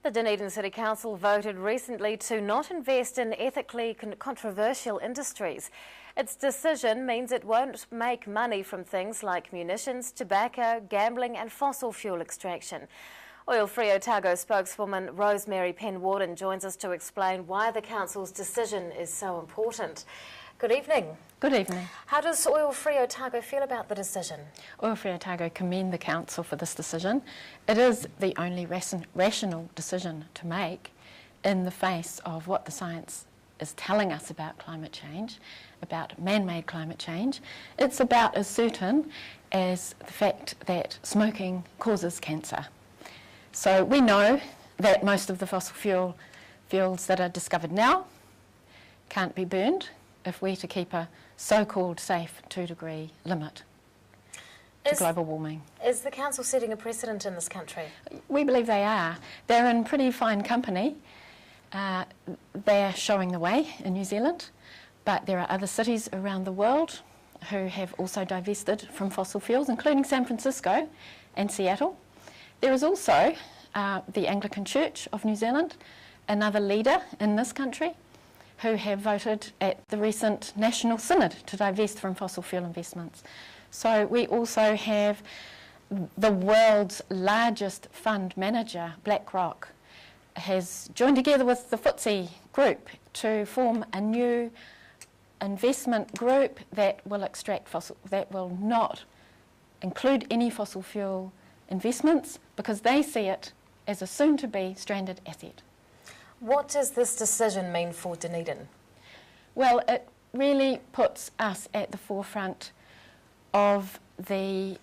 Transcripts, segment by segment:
The Dunedin City Council voted recently to not invest in ethically controversial industries. Its decision means it won't make money from things like munitions, tobacco, gambling and fossil fuel extraction. Oil-Free Otago spokeswoman Rosemary Penwarden joins us to explain why the Council's decision is so important. Good evening. Good evening. How does Oil-Free Otago feel about the decision? Oil-Free Otago commend the Council for this decision. It is the only rational decision to make in the face of what the science is telling us about climate change, about man-made climate change. It's about as certain as the fact that smoking causes cancer. So we know that most of the fossil fuels that are discovered now can't be burned if we're to keep a so-called safe 2-degree limit to global warming. Is the Council setting a precedent in this country? We believe they are. They're in pretty fine company. They're showing the way in New Zealand, but there are other cities around the world who have also divested from fossil fuels, including San Francisco and Seattle. There is also the Anglican Church of New Zealand, another leader in this country, who have voted at the recent National Synod to divest from fossil fuel investments. So we also have the world's largest fund manager, BlackRock, has joined together with the FTSE group to form a new investment group that will will not include any fossil fuel investments because they see it as a soon-to-be stranded asset. What does this decision mean for Dunedin? Well, it really puts us at the forefront of the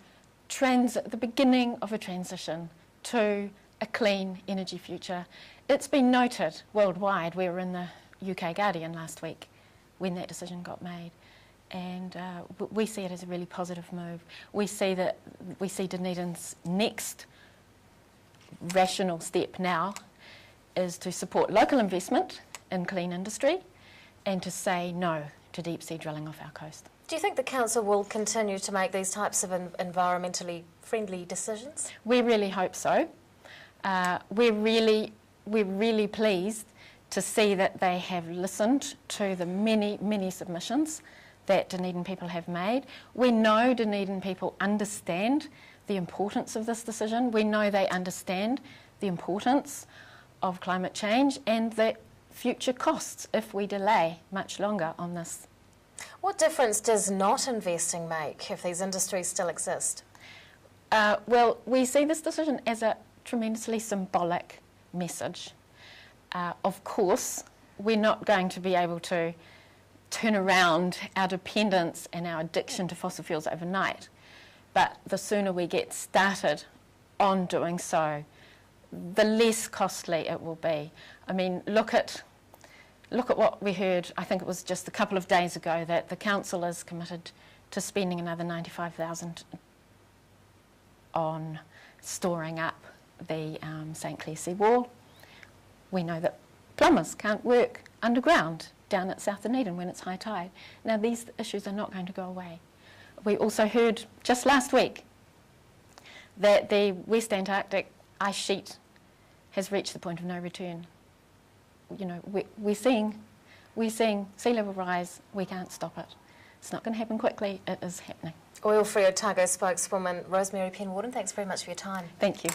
beginning of a transition to a clean energy future. It's been noted worldwide. We were in the UK Guardian last week when that decision got made, and we see it as a really positive move. We see Dunedin's next rational step now is to support local investment in clean industry and to say no to deep sea drilling off our coast. Do you think the Council will continue to make these types of environmentally friendly decisions? We really hope so. We're really pleased to see that they have listened to the many submissions that Dunedin people have made. We know Dunedin people understand the importance of this decision. We know they understand the importance of climate change and the future costs if we delay much longer on this. What difference does not investing make if these industries still exist? Well, we see this decision as a tremendously symbolic message. Of course, we're not going to be able to turn around our dependence and our addiction to fossil fuels overnight, but the sooner we get started on doing so, the less costly it will be. I mean, look at what we heard, I think it was just a couple of days ago, that the Council is committed to spending another $95,000 on storing up the St Clair seawall. We know that plumbers can't work underground down at South Dunedin when it's high tide. Now, these issues are not going to go away. We also heard just last week that the West Antarctic ice sheet has reached the point of no return. You know, we're seeing sea level rise. We can't stop it. It's not going to happen quickly. It is happening. Oil-Free Otago spokeswoman Rosemary Penwarden, thanks very much for your time. Thank you.